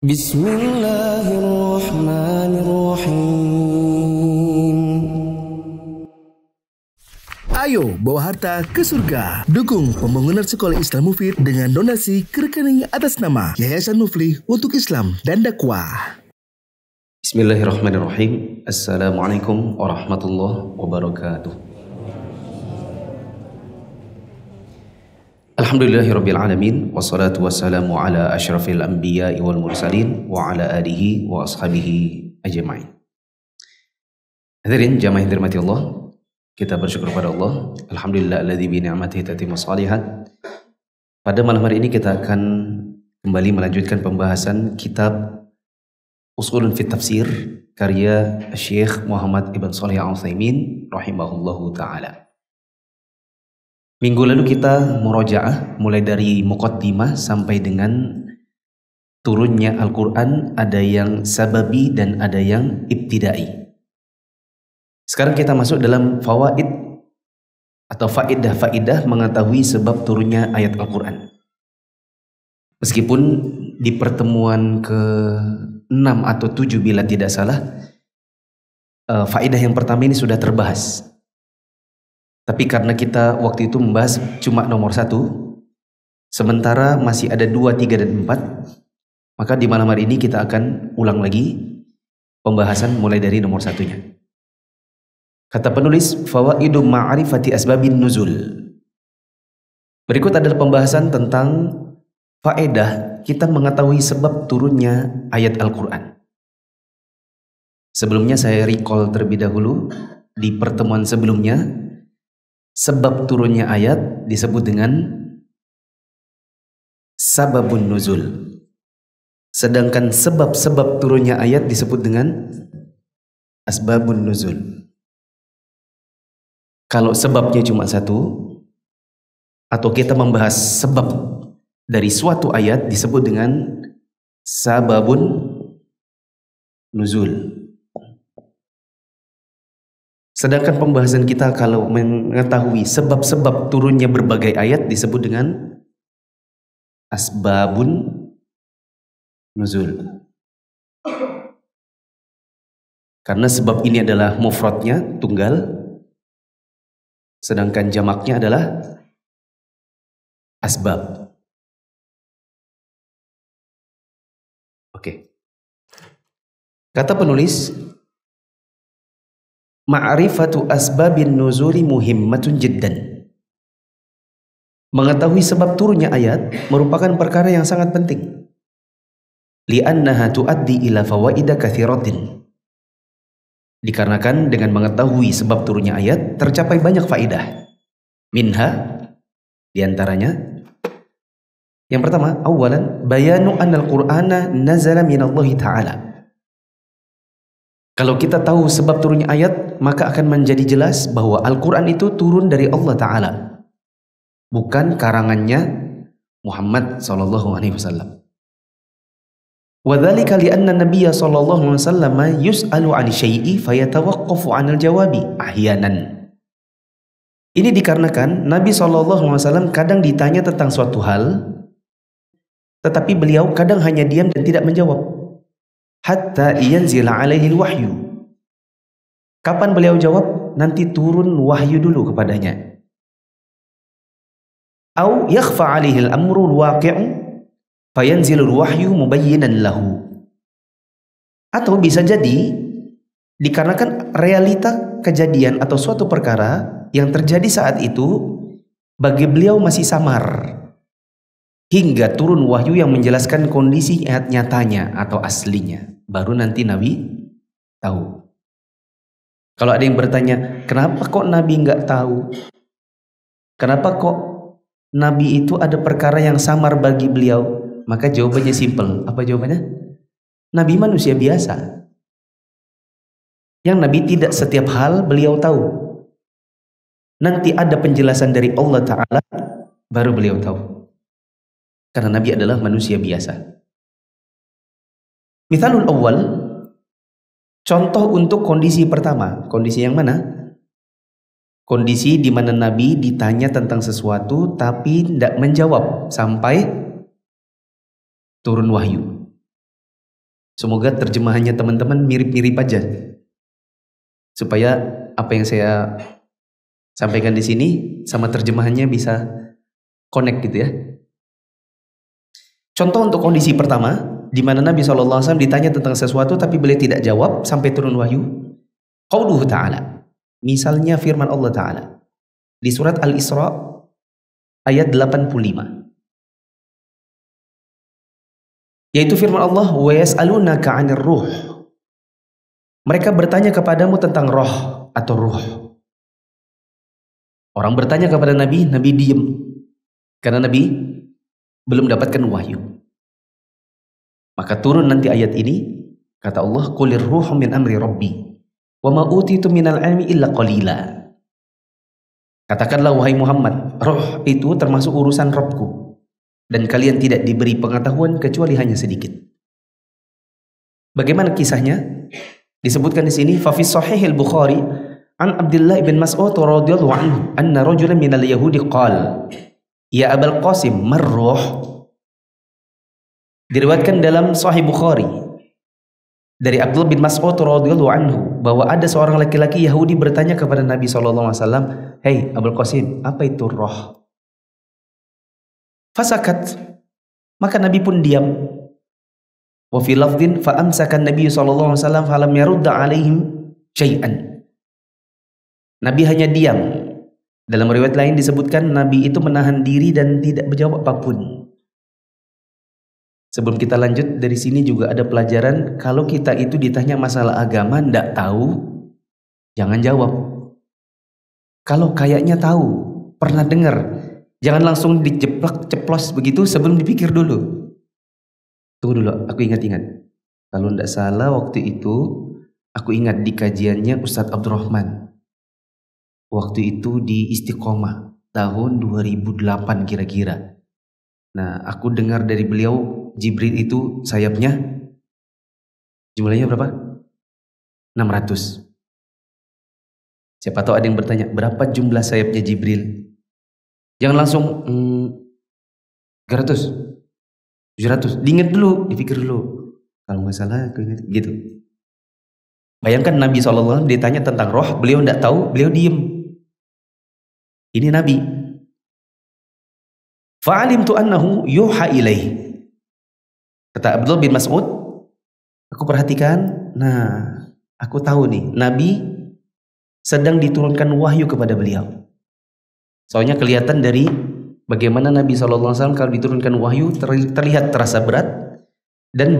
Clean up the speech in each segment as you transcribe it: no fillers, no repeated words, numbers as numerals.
Bismillahirrahmanirrahim. Ayo bawa harta ke surga. Dukung pembangunan sekolah Islam Mufid dengan donasi ke rekening atas nama Yayasan Muflih untuk Islam dan Dakwah. Bismillahirrahmanirrahim. Assalamualaikum warahmatullahi wabarakatuh. Alhamdulillahirabbil alamin wassalatu wassalamu ala asyrafil anbiya'i wal mursalin wa ala alihi wa ashabihi ajma'in. Hadirin jamaah yang dirahmati Allah, kita bersyukur pada Allah. Alhamdulillah alladzi bi ni'matihi tatimmu shalihat. Pada malam hari ini kita akan kembali melanjutkan pembahasan kitab Ushulun fit Tafsir karya Syekh Muhammad Ibn Shalih Al-Utsaimin rahimahullahu taala. Minggu lalu kita murojaah mulai dari muqaddimah sampai dengan turunnya Al-Quran, ada yang sababi dan ada yang ibtidai. Sekarang kita masuk dalam fawaid atau faidah-faidah mengetahui sebab turunnya ayat Al-Quran. Meskipun di pertemuan ke-6 atau 7 bila tidak salah, faidah yang pertama ini sudah terbahas. Tapi karena kita waktu itu membahas cuma nomor 1, sementara masih ada 2, 3, dan 4, maka di malam hari ini kita akan ulang lagi pembahasan mulai dari nomor 1-nya. Kata penulis, fawaidu ma'rifati asbabin nuzul. Berikut adalah pembahasan tentang faedah kita mengetahui sebab turunnya ayat Al-Quran. Sebelumnya saya recall terlebih dahulu, di pertemuan sebelumnya sebab turunnya ayat disebut dengan sababun nuzul. Sedangkan sebab-sebab turunnya ayat disebut dengan asbabun nuzul. Kalau sebabnya cuma 1, atau kita membahas sebab dari suatu ayat disebut dengan sababun nuzul. Sedangkan pembahasan kita kalau mengetahui sebab-sebab turunnya berbagai ayat disebut dengan asbabun nuzul. Karena sebab ini adalah mufradnya, tunggal, sedangkan jamaknya adalah asbab. Oke. Kata penulis, ma'rifatu asbabin nuzuli muhimmatun jiddan. Mengetahui sebab turunnya ayat merupakan perkara yang sangat penting. Li'annaha tuaddi ila fawaida katsiratin. Dikarenakan dengan mengetahui sebab turunnya ayat tercapai banyak faedah. Minha, diantaranya, yang pertama, awalan bayanu annal Qur'ana nazala minallahi ta'ala. Kalau kita tahu sebab turunnya ayat, maka akan menjadi jelas bahwa Al-Quran itu turun dari Allah Ta'ala, bukan karangannya Muhammad SAW. وَذَلِكَ لِأَنَّ النَّبِيَّ صَلَّى اللَّهُ عَلَيْهِ وَسَلَّمَ يُسْأَلُ عَنِ الشَّيْءِ فَيَتَوَقَّفُ عَنِ الْجَوَابِ أَحْيَانًا. Ini dikarenakan Nabi SAW kadang ditanya tentang suatu hal, tetapi beliau kadang hanya diam dan tidak menjawab. Hatta yanzila alaihi wahyu. Kapan beliau jawab? Nanti turun wahyu dulu kepadanya. Au yakhfa alaihi al-amru al-waqi'u fayanzilu al-wahyu mubayyinan lahu. Atau bisa jadi dikarenakan realita kejadian atau suatu perkara yang terjadi saat itu bagi beliau masih samar, hingga turun wahyu yang menjelaskan kondisi nyatanya atau aslinya. Baru nanti Nabi tahu. Kalau ada yang bertanya, kenapa kok Nabi nggak tahu? Kenapa kok Nabi itu ada perkara yang samar bagi beliau? Maka jawabannya simpel. Apa jawabannya? Nabi manusia biasa. Yang Nabi tidak setiap hal beliau tahu. Nanti ada penjelasan dari Allah Ta'ala, baru beliau tahu. Karena Nabi adalah manusia biasa. Mithalul awal, contoh untuk kondisi pertama. Kondisi yang mana? Kondisi di mana Nabi ditanya tentang sesuatu tapi tidak menjawab sampai turun wahyu. Semoga terjemahannya teman-teman mirip-mirip aja. Supaya apa yang saya sampaikan di sini sama terjemahannya bisa connect gitu ya. Contoh untuk kondisi pertama, di mana Nabi SAW ditanya tentang sesuatu tapi beliau tidak jawab sampai turun wahyu. Qauluhu ta'ala. Misalnya firman Allah Ta'ala di surat Al-Isra ayat 85. Yaitu firman Allah, wa yas'alunaka 'anir ruh. Mereka bertanya kepadamu tentang roh atau ruh. Orang bertanya kepada Nabi, Nabi diam. Karena Nabi belum dapatkan wahyu. Maka turun nanti ayat ini, kata Allah, qulir ruhu min amri rabbi wa ma utitu minal ilmi illa qalila. Katakanlah wahai Muhammad, roh itu termasuk urusan Rabbku. Dan kalian tidak diberi pengetahuan kecuali hanya sedikit. Bagaimana kisahnya? Disebutkan di sini, fa fi sahih al-Bukhari an Abdullah bin Mas'ud radhiyallahu anhu anna rajulan minal yahudi qala ya Abul Qasim marruh. Diriwayatkan dalam Sahih Bukhari dari Abdullah bin Mas'ud radhiyallahu anhu bahwa ada seorang laki-laki Yahudi bertanya kepada Nabi SAW, "Hei Abul Qasim, apa itu roh?" Fasakat, maka Nabi pun diam. Wa fi lafdhin fa amsaka Nabi sallallahu alaihi wasallam falam yarudda alaihim syai'an. Nabi hanya diam. Dalam riwayat lain disebutkan Nabi itu menahan diri dan tidak menjawab apapun. Sebelum kita lanjut, dari sini juga ada pelajaran, kalau kita itu ditanya masalah agama ndak tahu, jangan jawab. Kalau kayaknya tahu, pernah dengar, jangan langsung dijeplak ceplos begitu sebelum dipikir dulu. Tunggu dulu, aku ingat-ingat. Kalau tidak salah waktu itu aku ingat di kajiannya Ustadz Abdurrahman. Waktu itu di Istiqomah tahun 2008 kira-kira. Nah, aku dengar dari beliau Jibril itu sayapnya jumlahnya berapa? 600. Siapa tahu ada yang bertanya, berapa jumlah sayapnya Jibril? Jangan langsung 300, 700. Diingat dulu, dipikir dulu. Kalau nggak salah, gitu. Bayangkan Nabi SAW ditanya tentang roh, beliau tidak tahu, beliau diem. Ini Nabi. Fa'alimtu annahu yuha ilaih. Kata Abdullah bin Mas'ud, aku perhatikan, nah aku tahu nih, Nabi sedang diturunkan wahyu kepada beliau. Soalnya kelihatan dari bagaimana Nabi SAW kalau diturunkan wahyu terlihat terasa berat dan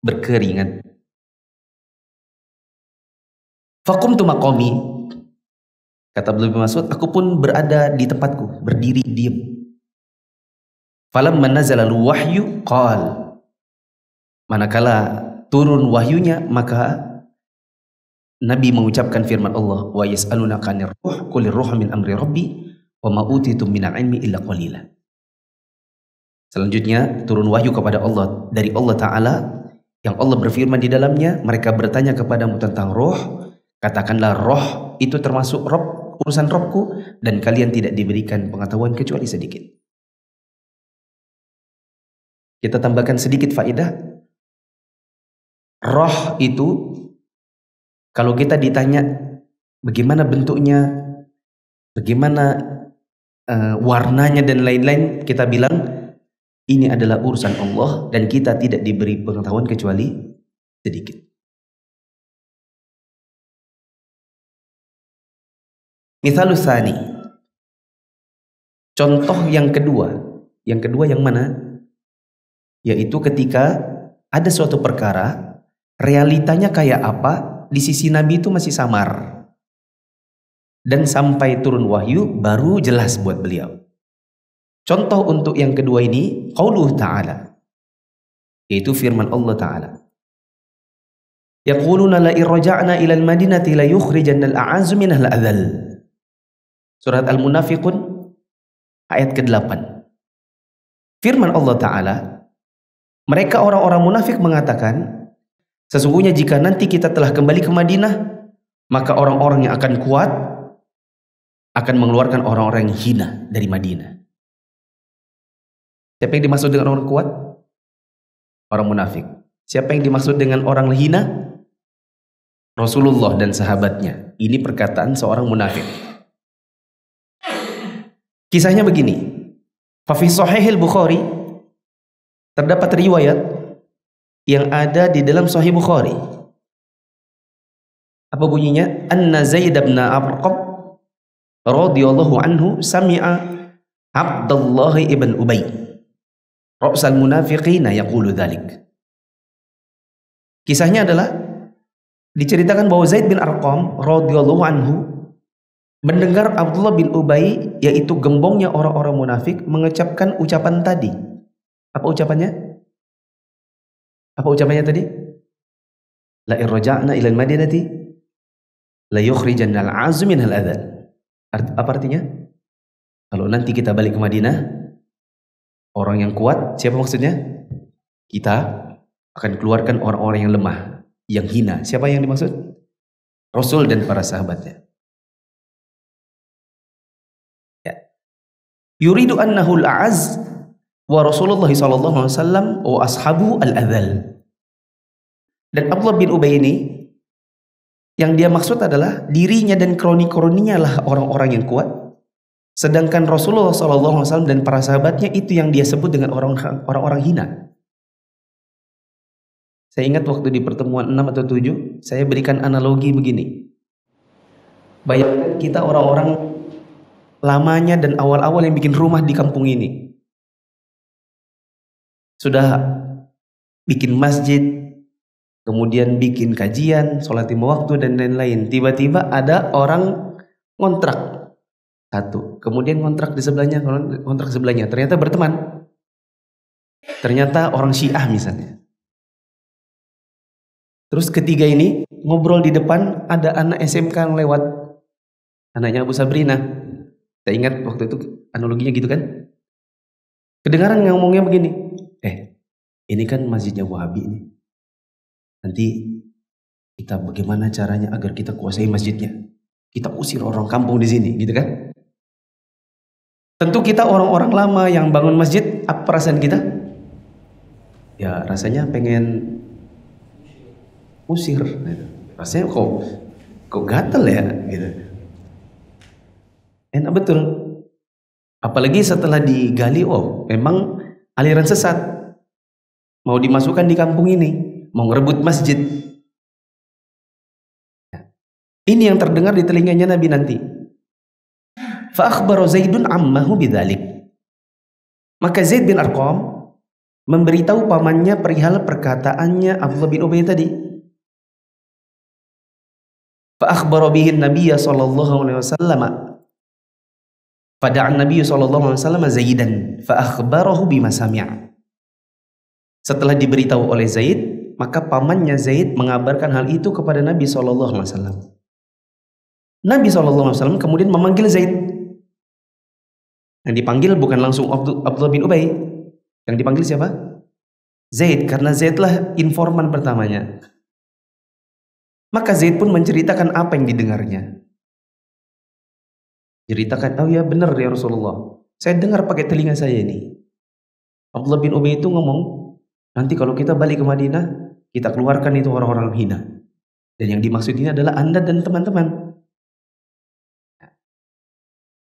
berkeringat. Faqumtu maqami, kata Abdullah bin Mas'ud, aku pun berada di tempatku, berdiri diam. Falamma nazala al-wahyu qal, manakala turun wahyunya maka Nabi mengucapkan firman Allah, wa yas'alunaka 'anir ruh qulir ruhu min amri rabbi wa ma utitum minal ilmi illa qalila. Selanjutnya turun wahyu kepada Allah dari Allah Ta'ala yang Allah berfirman di dalamnya, mereka bertanya kepadamu tentang roh, katakanlah roh itu termasuk Rob, urusan Robku, dan kalian tidak diberikan pengetahuan kecuali sedikit. Kita tambahkan sedikit faedah. Roh itu kalau kita ditanya bagaimana bentuknya, bagaimana warnanya dan lain-lain, kita bilang ini adalah urusan Allah dan kita tidak diberi pengetahuan kecuali sedikit. Mithalus tsani. Contoh yang kedua yang mana? Yaitu ketika ada suatu perkara, realitanya kayak apa, di sisi Nabi itu masih samar. Dan sampai turun wahyu baru jelas buat beliau. Contoh untuk yang kedua ini, qauluhu ta'ala, yaitu firman Allah Ta'ala. Yaquluna la irja'na ila al-madinati la yukhrijanna al-a'azzu minal adhal. Surat Al-Munafiqun ayat ke-8. Firman Allah Ta'ala, mereka orang-orang munafik mengatakan, sesungguhnya jika nanti kita telah kembali ke Madinah, maka orang-orang yang akan kuat akan mengeluarkan orang-orang yang hina dari Madinah. Siapa yang dimaksud dengan orang kuat? orang munafik. Siapa yang dimaksud dengan orang hina? Rasulullah dan sahabatnya. Ini perkataan seorang munafik. Kisahnya begini. Fa fi Sahihil Bukhari terdapat riwayat yang ada di dalam Sahih Bukhari. Apa bunyinya? Anna Zaid bin Arqam radhiyallahu anhu sami'a Abdullah ibn Ubay ra'sal munafiqina yaqulu dzalik. Kisahnya adalah diceritakan bahwa Zaid bin Arqam radhiyallahu anhu mendengar Abdullah bin Ubay, yaitu gembongnya orang-orang munafik, mengucapkan ucapan tadi. Apa ucapannya? Apa ucapannya tadi? La irja'na ila al-madinati la yukhrijanna al-'azmu minhal adhan. Apa artinya? Kalau nanti kita balik ke Madinah, orang yang kuat, siapa maksudnya? Kita akan keluarkan orang-orang yang lemah, yang hina. Siapa yang dimaksud? Rasul dan para sahabatnya. Ya. Yuridu annahu al-a'az wa Rasulullah sallallahu alaihi wasallam wa ashabu al-adhal. Dan Abdullah bin Ubay ini yang dia maksud adalah dirinya dan kroni-kroninya lah orang-orang yang kuat, sedangkan Rasulullah sallallahu alaihi wasallam dan para sahabatnya itu yang dia sebut dengan orang-orang hina. Saya ingat waktu di pertemuan 6 atau 7, saya berikan analogi begini. Bayangkan kita orang-orang lamanya dan awal-awal yang bikin rumah di kampung ini. Sudah bikin masjid, kemudian bikin kajian, sholat lima waktu dan lain-lain. Tiba-tiba ada orang ngontrak satu, kemudian ngontrak di sebelahnya, ngontrak sebelahnya. Ternyata berteman. Ternyata orang Syiah misalnya. Terus ketiga ini ngobrol di depan, ada anak SMK yang lewat, anaknya Abu Sabrina. Saya ingat waktu itu analoginya gitu kan. Kedengaran ngomongnya begini, ini kan masjidnya Wahabi nih. Nanti kita bagaimana caranya agar kita kuasai masjidnya? Kita usir orang kampung di sini, gitu kan? Tentu kita orang-orang lama yang bangun masjid, apa perasaan kita? Ya rasanya pengen usir, rasanya kok gatel ya, gitu. Enak betul. Apalagi setelah digali, memang aliran sesat mau dimasukkan di kampung ini, mau ngerebut masjid. Ini yang terdengar di telinganya Nabi nanti. Fa akhbara Zaidun ammahu bidzalik. Maka Zaid bin Arqam memberitahu pamannya perihal perkataannya Abdullah bin Ubay tadi. Fa akhbara bihi an-nabiy sallallahu alaihi wasallam. Fada'a an-nabiy sallallahu alaihi wasallam Zaidan fa akhbarahu bima sami'a. Setelah diberitahu oleh Zaid, maka pamannya Zaid mengabarkan hal itu kepada Nabi sallallahu alaihi wasallam. Nabi sallallahu alaihi wasallam kemudian memanggil Zaid. Yang dipanggil bukan langsung Abdullah bin Ubay. Yang dipanggil siapa? Zaid, karena Zaid lah informan pertamanya. Maka Zaid pun menceritakan apa yang didengarnya. Ceritakan, oh ya benar ya Rasulullah, saya dengar pakai telinga saya ini. Abdullah bin Ubay itu ngomong, nanti kalau kita balik ke Madinah, kita keluarkan itu orang-orang hina. Dan yang dimaksud ini adalah Anda dan teman-teman.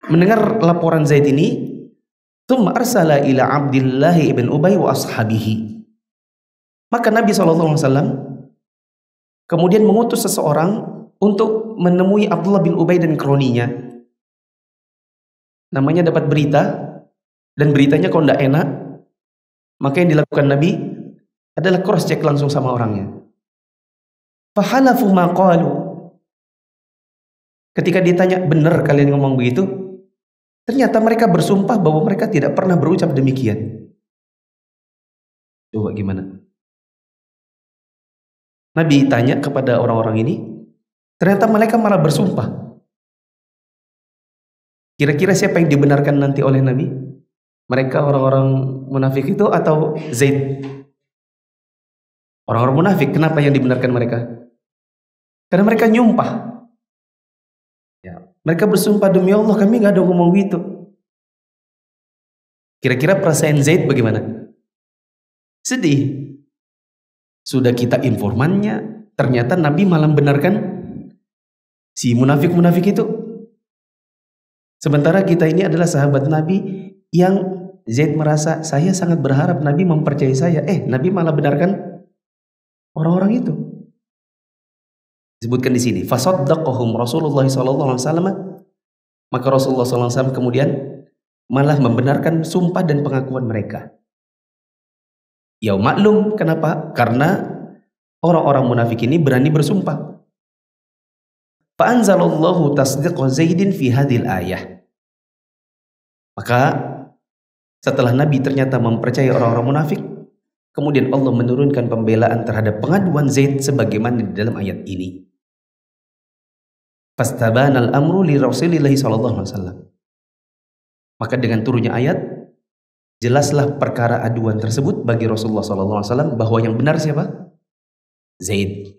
Mendengar laporan Zaid ini, tsumma arsala ila Abdullah ibn Ubay wa ashabihi. Maka Nabi SAW kemudian mengutus seseorang untuk menemui Abdullah bin Ubay dan kroninya. Namanya dapat berita, dan beritanya kalau tidak enak, maka yang dilakukan Nabi adalah cross check langsung sama orangnya. Fahalafu ma qalu. Ketika ditanya, benar kalian ngomong begitu? Ternyata mereka bersumpah bahwa mereka tidak pernah berucap demikian. Coba gimana? Nabi tanya kepada orang-orang ini, ternyata mereka malah bersumpah. Kira-kira siapa yang dibenarkan nanti oleh Nabi? Mereka orang-orang munafik itu atau Zaid? Orang-orang munafik, kenapa yang dibenarkan mereka? Karena mereka nyumpah. Ya, mereka bersumpah, demi Allah kami nggak ada ngomong gitu. Kira-kira perasaan Zaid bagaimana? Sedih. Sudah kita informannya, ternyata Nabi malah benarkan si munafik-munafik itu. Sementara kita ini adalah sahabat Nabi yang Zaid merasa saya sangat berharap Nabi mempercayai saya. Nabi malah benarkan orang-orang itu. Disebutkan di sini, fasaddaqahum Rasulullah sallallahu alaihi wasallam. Maka Rasulullah sallallahu alaihi wasallam kemudian malah membenarkan sumpah dan pengakuan mereka. Ya maklum, kenapa? Karena orang-orang munafik ini berani bersumpah. Fa anzalallahu tasdiqa Zaidin fi hadhil ayah. Maka setelah Nabi ternyata mempercayai orang-orang munafik, kemudian Allah menurunkan pembelaan terhadap pengaduan Zaid sebagaimana di dalam ayat ini. Fastabanal amru li Rasulillah sallallahu alaihi wasallam. Maka dengan turunnya ayat, jelaslah perkara aduan tersebut bagi Rasulullah sallallahu alaihi wasallam bahwa yang benar siapa? Zaid.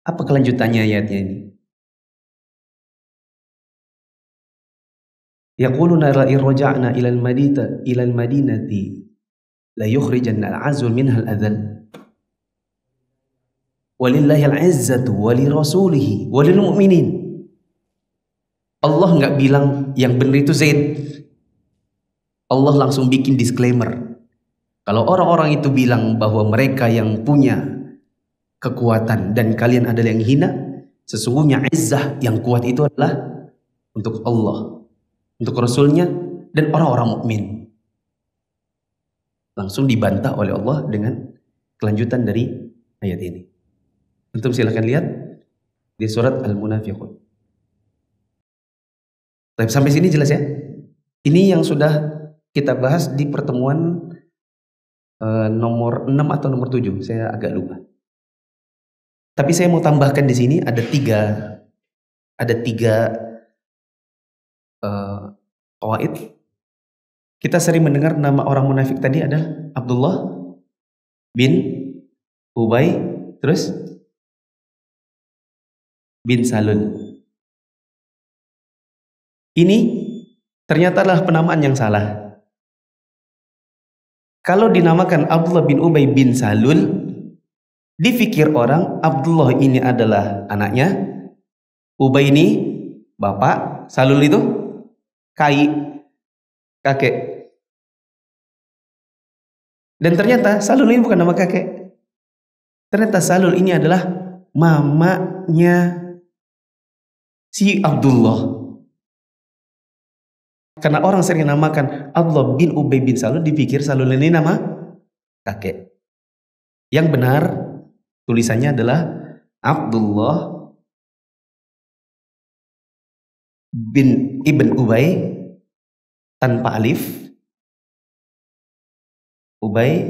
Apa kelanjutannya ayatnya ini? Yaquluna la irja'na ila al-madinati la yukhrijanna al-'azzu minha al-adhal. Walillahi al-'izzatu wa li rasulihi wa lil mu'minin. Allah enggak bilang yang benar itu Zaid. Allah langsung bikin disclaimer. Kalau orang-orang itu bilang bahwa mereka yang punya kekuatan dan kalian adalah yang hina, sesungguhnya izzah yang kuat itu adalah untuk Allah, untuk Rasulnya dan orang-orang mukmin. Langsung dibantah oleh Allah dengan kelanjutan dari ayat ini. Antum silakan lihat di surat Al-Munafiqun. Tapi sampai sini jelas ya. Ini yang sudah kita bahas di pertemuan nomor 6 atau nomor 7, saya agak lupa. Tapi saya mau tambahkan di sini ada tiga qawaid. Kita sering mendengar nama orang munafik tadi adalah Abdullah bin Ubay, terus bin Salul. Ini ternyata adalah penamaan yang salah. Kalau dinamakan Abdullah bin Ubay bin Salul, dipikir orang Abdullah ini adalah anaknya, Ubay ini bapak, Salul itu kakek. Dan ternyata Salul ini bukan nama kakek. Ternyata Salul ini adalah mamanya si Abdullah. Karena orang sering namakan Abdullah bin Ubay bin Salul, dipikir Salul ini nama kakek. Yang benar tulisannya adalah Abdullah bin Ibn Ubay tanpa alif. Ubay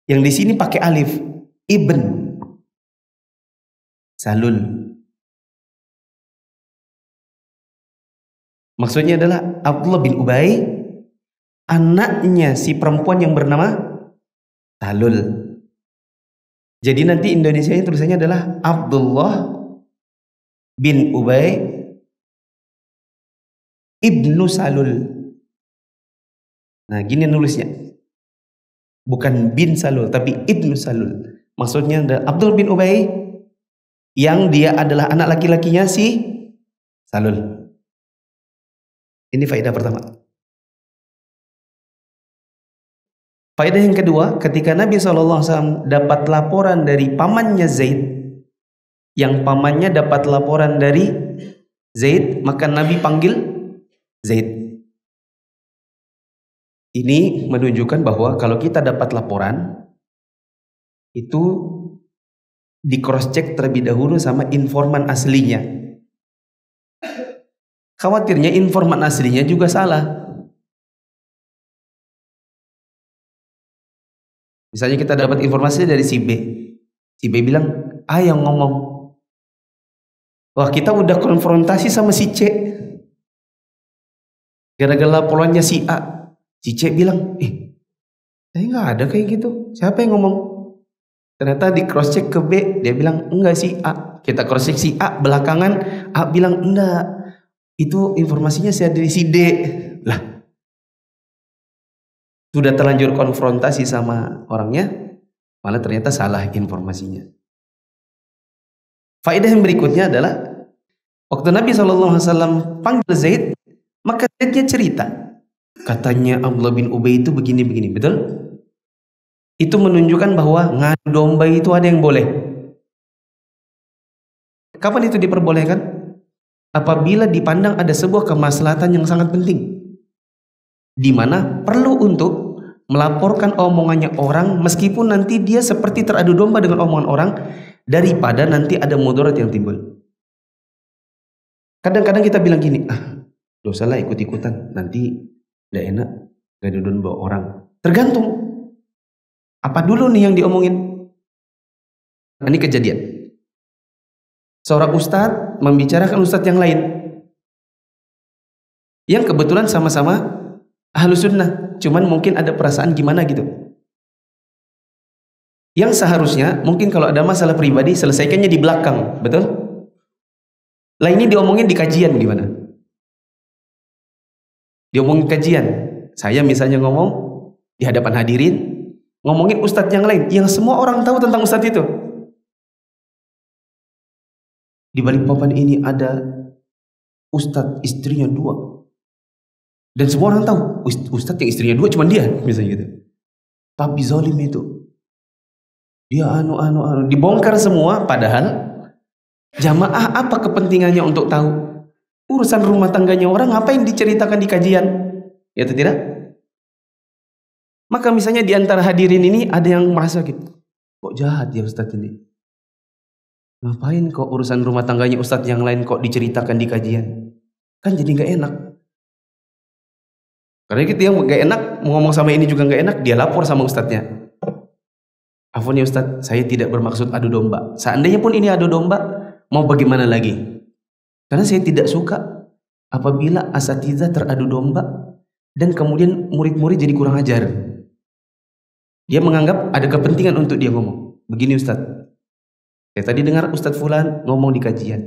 yang di sini pakai alif, Ibn Salul. Maksudnya adalah Abdullah bin Ubay, anaknya si perempuan yang bernama Salul. Jadi nanti Indonesia ini tulisannya adalah Abdullah bin Ubay ibnu Salul. Nah gini nulisnya, bukan bin Salul tapi ibnu Salul. Maksudnya adalah Abdullah bin Ubay yang dia adalah anak laki-lakinya si Salul. Ini faedah pertama. Faedah yang kedua, ketika Nabi SAW dapat laporan dari pamannya Zaid, yang pamannya dapat laporan dari Zaid, maka Nabi panggil Zaid. Ini menunjukkan bahwa kalau kita dapat laporan, itu di cross check terlebih dahulu sama informan aslinya. Khawatirnya informan aslinya juga salah. Misalnya kita dapat informasi dari si B. Si B bilang, A yang ngomong. Wah, kita udah konfrontasi sama si C. Gara-gara laporannya si A. Si C bilang, saya nggak ada kayak gitu. Siapa yang ngomong? Ternyata di cross check ke B, dia bilang, enggak si A. Kita cross check si A, belakangan A bilang, enggak. Itu informasinya saya dari si D. Lah, Sudah terlanjur konfrontasi sama orangnya, malah ternyata salah informasinya. Faedah yang berikutnya adalah waktu Nabi SAW panggil Zaid, maka Zaidnya cerita. Katanya Abdullah bin Ubay itu begini-begini, betul? Itu menunjukkan bahwa ngadu domba itu ada yang boleh. Kapan itu diperbolehkan? Apabila dipandang ada sebuah kemaslahatan yang sangat penting, di mana perlu untuk melaporkan omongannya orang meskipun nanti dia seperti teradu domba dengan omongan orang, daripada nanti ada mudarat yang timbul. Kadang-kadang kita bilang gini, dosalah ikut-ikutan, nanti tidak enak ngadu domba orang. Tergantung apa dulu nih yang diomongin. Ini kejadian. Seorang ustadz membicarakan ustadz yang lain, yang kebetulan sama-sama Ahlus Sunnah, cuman mungkin ada perasaan gimana gitu. Yang seharusnya mungkin kalau ada masalah pribadi selesaikannya di belakang, betul? Lah ini diomongin di kajian gimana? Diomongin kajian. Saya misalnya ngomong di hadapan hadirin, ngomongin ustadz yang lain, yang semua orang tahu tentang ustadz itu. Di balik papan ini ada ustadz istrinya 2. Dan semua orang tahu ustadz yang istrinya 2 cuma dia, misalnya gitu. Tapi zalim itu. Dia dibongkar semua, padahal jamaah apa kepentingannya untuk tahu urusan rumah tangganya orang, ngapain diceritakan di kajian? Ya atau tidak? Maka misalnya di antara hadirin ini ada yang merasa gitu, kok jahat ya ustadz ini? Ngapain kok urusan rumah tangganya ustadz yang lain kok diceritakan di kajian? Kan jadi nggak enak. Karena kita yang nggak enak, mau ngomong sama ini juga nggak enak, dia lapor sama ustadznya. Afwan ya ustadz, saya tidak bermaksud adu domba. Seandainya pun ini adu domba, mau bagaimana lagi? Karena saya tidak suka apabila asatidzah teradu domba dan kemudian murid-murid jadi kurang ajar. Dia menganggap ada kepentingan untuk dia ngomong. Begini ustadz, saya tadi dengar Ustadz Fulan ngomong di kajian.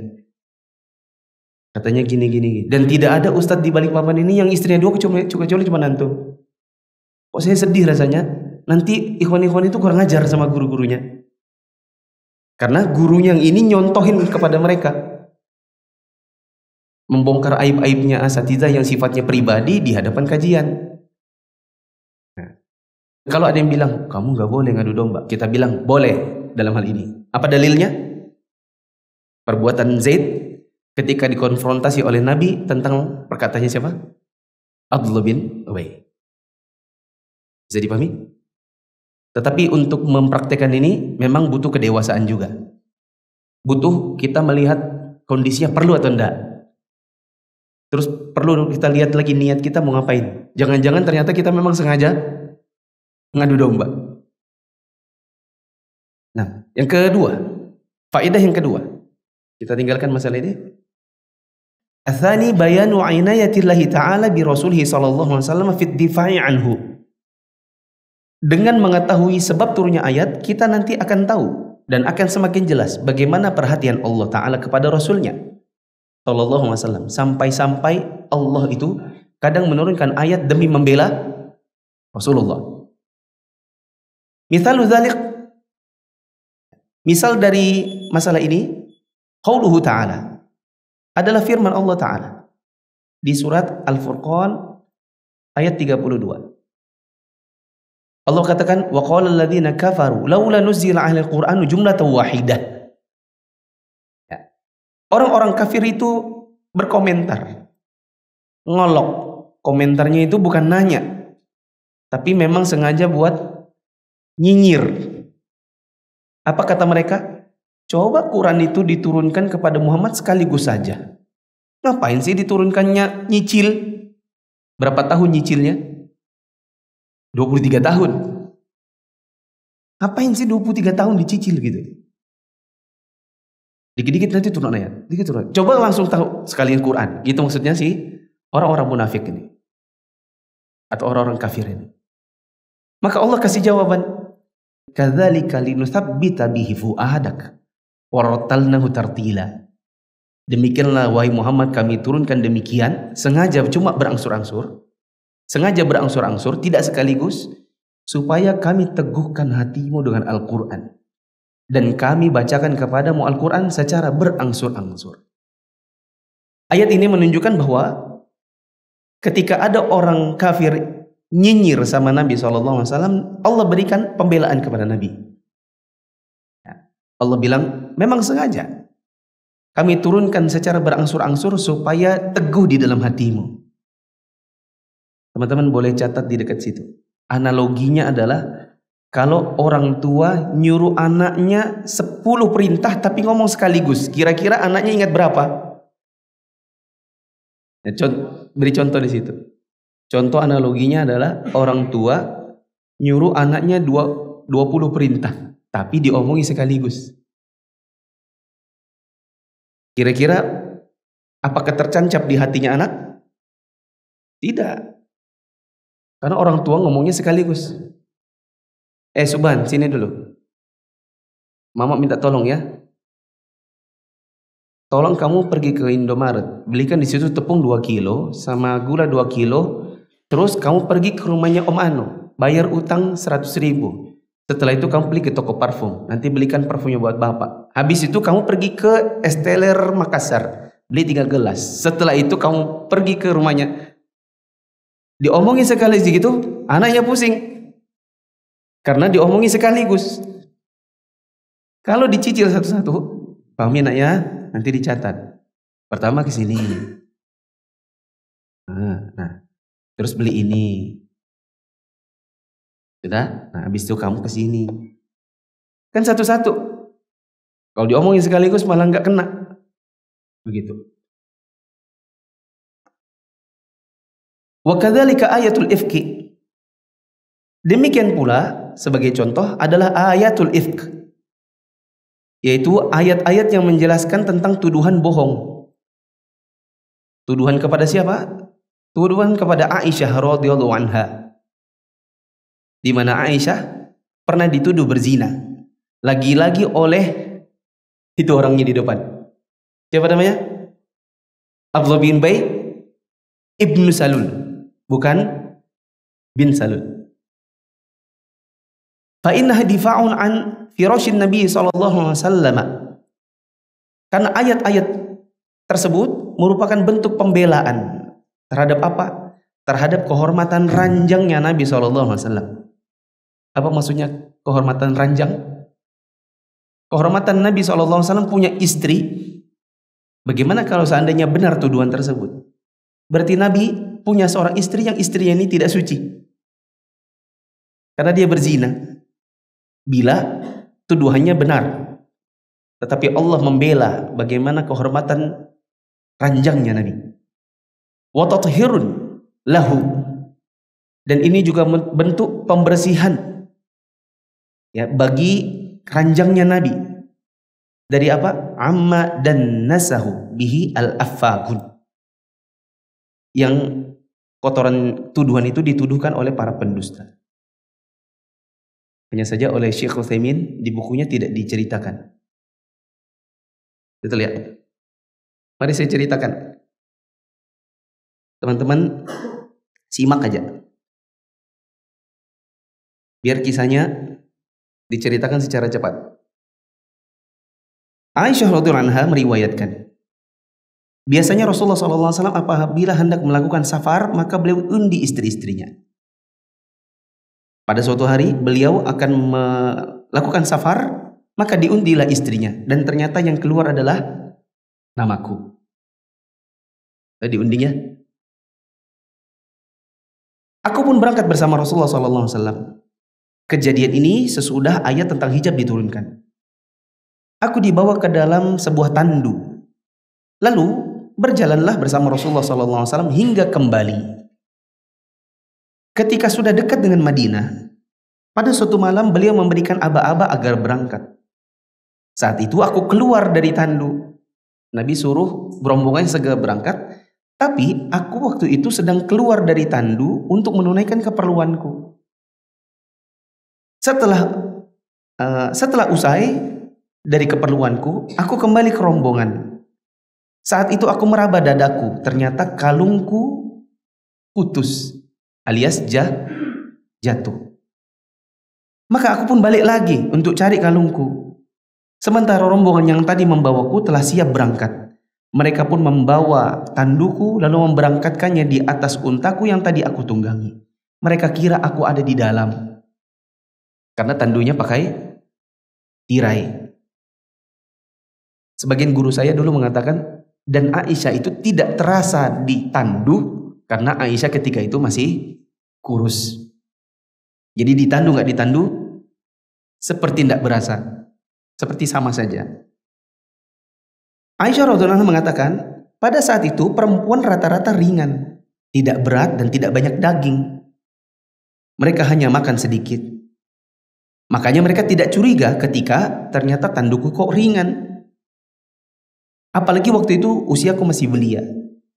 Katanya gini. Dan tidak ada Ustadz di balik papan ini yang istrinya 2 kecuali cuma antum. Kok saya sedih rasanya. Nanti ikhwan-ikhwan itu kurang ajar sama guru-gurunya. Karena gurunya yang ini nyontohin kepada mereka. Membongkar aib-aibnya asatidzah yang sifatnya pribadi di hadapan kajian. Nah, kalau ada yang bilang, kamu gak boleh ngadu domba. Kita bilang, boleh dalam hal ini. Apa dalilnya? Perbuatan Zaid ketika dikonfrontasi oleh Nabi tentang perkataannya siapa? Abdullah bin Ubay. Bisa dipahami? Tetapi untuk mempraktekkan ini memang butuh kedewasaan juga. Butuh kita melihat kondisinya perlu atau enggak. Terus perlu kita lihat lagi niat kita mau ngapain. Jangan-jangan ternyata kita memang sengaja ngadu domba. Nah, yang kedua, faedah yang kedua, kita tinggalkan masalah ini. Atsani bayanu inayatillahi ta'ala bi rasulihi sallallahu alaihi wasallam fi difa'i anhu. Dengan mengetahui sebab turunnya ayat, kita nanti akan tahu dan akan semakin jelas bagaimana perhatian Allah Ta'ala kepada Rasulnya sallallahu alaihi wasallam. Sampai-sampai Allah itu kadang menurunkan ayat demi membela Rasulullah. Misal dari masalah ini, qauluhu ta'ala, adalah firman Allah Ta'ala di surat Al-Furqan ayat 32. Allah katakan, wa qala alladziina kafaru laula nuzila 'alal qur'anu jumlatan wahidah. Orang-orang kafir itu berkomentar, ngolok. Komentarnya itu bukan nanya, tapi memang sengaja buat nyinyir. Apa kata mereka? Coba Quran itu diturunkan kepada Muhammad sekaligus saja. Ngapain sih diturunkannya nyicil? Berapa tahun nyicilnya? 23 tahun. Ngapain sih 23 tahun dicicil gitu? Dikit-dikit nanti turun ayat. Dikit turun. Coba langsung tahu sekalian Quran. Gitu maksudnya sih orang-orang munafik ini. Atau orang-orang kafir ini. Maka Allah kasih jawaban. Kadzalika linutsabbita bihi fu'adak wa rattalnahu tartila. Demikianlah wahai Muhammad kami turunkan demikian, sengaja cuma berangsur-angsur sengaja berangsur-angsur, tidak sekaligus, supaya kami teguhkan hatimu dengan Al-Quran. Dan kami bacakan kepadamu Al-Quran secara berangsur-angsur. Ayat ini menunjukkan bahwa ketika ada orang kafir nyinyir sama Nabi SAW, Allah berikan pembelaan kepada Nabi. Allah bilang, memang sengaja kami turunkan secara berangsur-angsur supaya teguh di dalam hatimu. Teman-teman boleh catat di dekat situ. Analoginya adalah kalau orang tua nyuruh anaknya 10 perintah tapi ngomong sekaligus, kira-kira anaknya ingat berapa? Ya, beri contoh di situ. Contoh analoginya adalah orang tua nyuruh anaknya 20 perintah tapi diomongi sekaligus. Kira-kira apakah tercancap di hatinya anak? Tidak. Karena orang tua ngomongnya sekaligus. Subhan, sini dulu. Mama minta tolong ya. Tolong kamu pergi ke Indomaret, belikan di situ tepung 2 kilo sama gula 2 kilo. Terus kamu pergi ke rumahnya Om Ano, bayar utang 100.000. Setelah itu kamu beli ke toko parfum, nanti belikan parfumnya buat bapak. Habis itu kamu pergi ke Esteller Makassar, beli 3 gelas. Setelah itu kamu pergi ke rumahnya. Diomongin sekali gitu, anaknya pusing. Karena diomongin sekaligus. Kalau dicicil satu-satu, pahami nak ya, nanti dicatat. Pertama ke sini. Nah, terus beli ini. Sudah? Nah, habis itu kamu ke sini. Kan satu-satu. Kalau diomongin sekaligus malah nggak kena. Begitu. Wa kadzalika ayatul ifki. Demikian pula sebagai contoh adalah ayatul ifk, yaitu ayat-ayat yang menjelaskan tentang tuduhan bohong. Tuduhan kepada siapa? Tuduhan kepada Aisyah radhiyallahu anha. Di mana Aisyah pernah dituduh berzina, lagi-lagi oleh itu orangnya di depan. Siapa namanya? Abdullah bin Ubay ibnu Salul, bukan bin Salul. Fa innaha difa'un an firashin Nabi sallallahu alaihi wasallam. Karena ayat-ayat tersebut merupakan bentuk pembelaan terhadap apa? Terhadap kehormatan ranjangnya Nabi sallallahu alaihi wasallam. Apa maksudnya kehormatan ranjang? Kehormatan Nabi SAW punya istri. Bagaimana kalau seandainya benar tuduhan tersebut? Berarti Nabi punya seorang istri yang istrinya ini tidak suci. Karena dia berzina. Bila tuduhannya benar. Tetapi Allah membela bagaimana kehormatan ranjangnya Nabi. Wa tathhirun lahu. Dan ini juga bentuk pembersihan ya bagi ranjangnya Nabi dari apa? Amma dan nasahu bihi al-affakun, yang kotoran tuduhan itu dituduhkan oleh para pendusta. Hanya saja oleh Syekh Utsaimin di bukunya tidak diceritakan. Betul ya? Mari saya ceritakan. Teman-teman simak aja. Biar kisahnya diceritakan secara cepat. Aisyah radhiyallahu anha meriwayatkan, biasanya Rasulullah SAW apabila hendak melakukan safar, maka beliau undi istri-istrinya. Pada suatu hari beliau akan melakukan safar, maka diundilah istrinya, dan ternyata yang keluar adalah namaku. Diundinya. Aku pun berangkat bersama Rasulullah SAW. Kejadian ini sesudah ayat tentang hijab diturunkan. Aku dibawa ke dalam sebuah tandu. Lalu berjalanlah bersama Rasulullah SAW hingga kembali. Ketika sudah dekat dengan Madinah, pada suatu malam beliau memberikan aba-aba agar berangkat. Saat itu aku keluar dari tandu. Nabi suruh berombongan segera berangkat, tapi aku waktu itu sedang keluar dari tandu untuk menunaikan keperluanku. Setelah usai dari keperluanku, aku kembali ke rombongan. Saat itu aku meraba dadaku, ternyata kalungku putus. alias jatuh. Maka aku pun balik lagi untuk cari kalungku. Sementara rombongan yang tadi membawaku telah siap berangkat. Mereka pun membawa tanduku lalu memberangkatkannya di atas untaku yang tadi aku tunggangi. Mereka kira aku ada di dalam. Karena tandunya pakai tirai. Sebagian guru saya dulu mengatakan, dan Aisyah itu tidak terasa ditandu karena Aisyah ketika itu masih kurus. Jadi ditandu nggak ditandu seperti tidak berasa, seperti sama saja. Aisyah radhiyallahu anha mengatakan, pada saat itu perempuan rata-rata ringan, tidak berat dan tidak banyak daging. Mereka hanya makan sedikit. Makanya mereka tidak curiga ketika ternyata tanduku kok ringan. Apalagi waktu itu usiaku masih belia.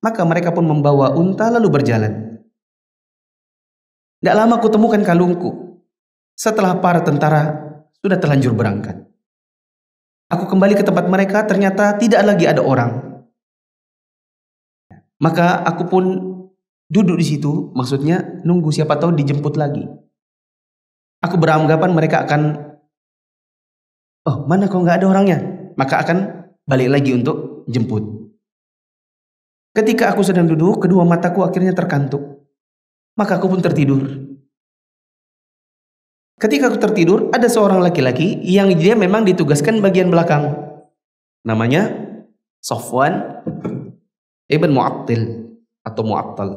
Maka mereka pun membawa unta lalu berjalan. Tidak lama aku temukan kalungku. Setelah para tentara sudah terlanjur berangkat. Aku kembali ke tempat mereka, ternyata tidak lagi ada orang. Maka aku pun duduk di situ, maksudnya nunggu siapa tahu dijemput lagi. Aku beranggapan mereka akan, oh mana kok nggak ada orangnya, maka akan balik lagi untuk jemput. Ketika aku sedang duduk, kedua mataku akhirnya terkantuk. Maka aku pun tertidur. Ketika aku tertidur, ada seorang laki-laki yang dia memang ditugaskan bagian belakang. Namanya Safwan ibn Mu'attil atau Mu'attal.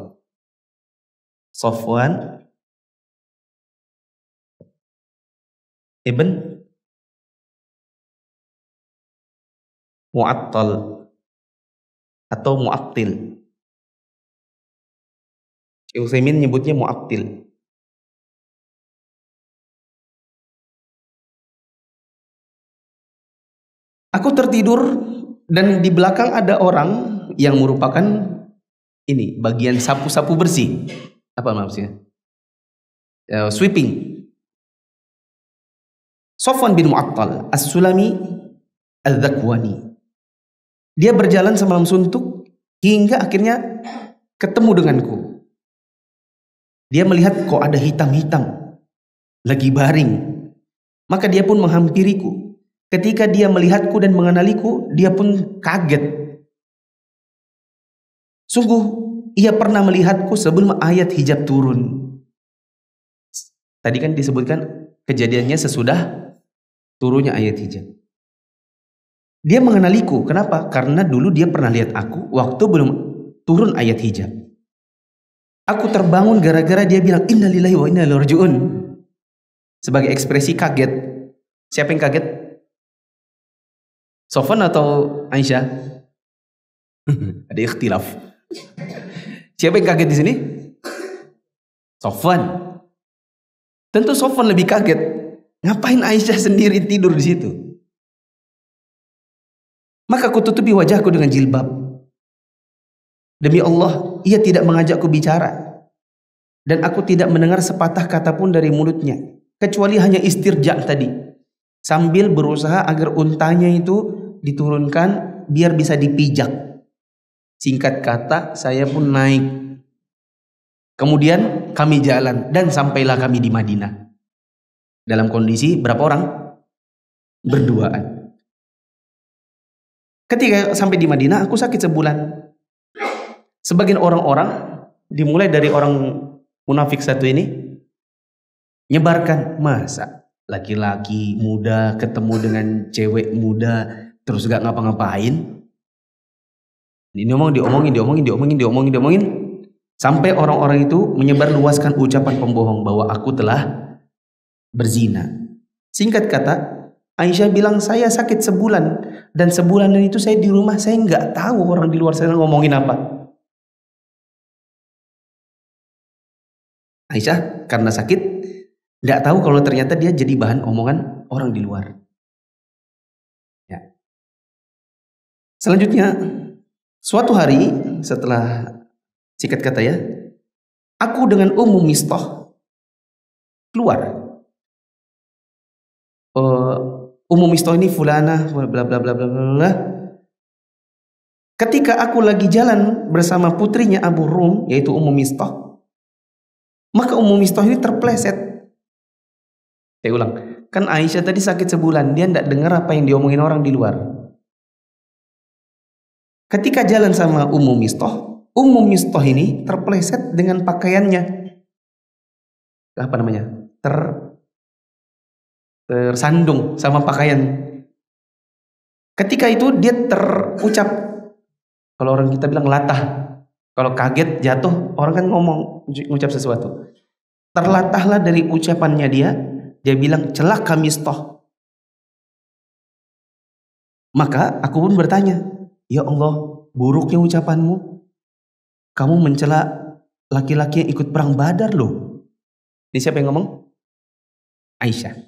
Safwan ibn Mu'attal atau Mu'attil. Syekh Utsaimin nyebutnya Mu'attil. Aku tertidur dan di belakang ada orang yang merupakan ini bagian sapu-sapu bersih. Apa maksudnya? Sweeping. Safwan bin Mu'attal As-Sulami Al-Dhakwani. Dia berjalan semalam suntuk hingga akhirnya ketemu denganku. Dia melihat kok ada hitam-hitam lagi baring. Maka dia pun menghampiriku. Ketika dia melihatku dan mengenaliku, dia pun kaget. Sungguh, ia pernah melihatku sebelum ayat hijab turun. Tadi kan disebutkan kejadiannya sesudah turunnya ayat hijab. Dia mengenaliku, kenapa? Karena dulu dia pernah lihat aku waktu belum turun ayat hijab. Aku terbangun gara-gara dia bilang, innalillahi wa inna ilaihi raji'un. Sebagai ekspresi kaget. Siapa yang kaget? Safwan atau Aisyah? Ada ikhtilaf. Siapa yang kaget di sini? Safwan. Tentu Safwan lebih kaget. Ngapain Aisyah sendiri tidur di situ? Maka aku tutupi wajahku dengan jilbab. Demi Allah, ia tidak mengajakku bicara. Dan aku tidak mendengar sepatah kata pun dari mulutnya. Kecuali hanya istirja tadi. Sambil berusaha agar untanya itu diturunkan biar bisa dipijak. Singkat kata, saya pun naik. Kemudian kami jalan dan sampailah kami di Madinah. Dalam kondisi berapa orang? Berduaan. Ketika sampai di Madinah, aku sakit sebulan. Sebagian orang-orang, dimulai dari orang munafik satu ini, nyebarkan, masa laki-laki muda ketemu dengan cewek muda terus gak ngapa-ngapain. Ini diomongin sampai orang-orang itu menyebar luaskan ucapan pembohong bahwa aku telah berzina. Singkat kata, Aisyah bilang saya sakit sebulan dan sebulan itu saya di rumah, saya nggak tahu orang di luar sana ngomongin apa. Aisyah karena sakit nggak tahu kalau ternyata dia jadi bahan omongan orang di luar. Ya. Selanjutnya, suatu hari setelah singkat kata ya, aku dengan Ummu Mistah keluar. Ummu Mistah ini fulana bla bla bla bla bla. Ketika aku lagi jalan bersama putrinya Abu Rum yaitu Ummu Mistah, Maka Ummu Mistah ini terpleset. Saya ulang, kan Aisyah tadi sakit sebulan, dia tidak dengar apa yang diomongin orang di luar. Ketika jalan sama Ummu Mistah ini terpleset dengan pakaiannya. Apa namanya? Tersandung sama pakaian. Ketika itu dia terucap, kalau orang kita bilang latah. Kalau kaget jatuh, orang kan ngucap sesuatu. Terlatahlah dari ucapannya dia bilang celaka Mistah. Maka aku pun bertanya, ya Allah, buruknya ucapanmu. Kamu mencela laki-laki yang ikut perang Badar loh. Ini siapa yang ngomong? Aisyah.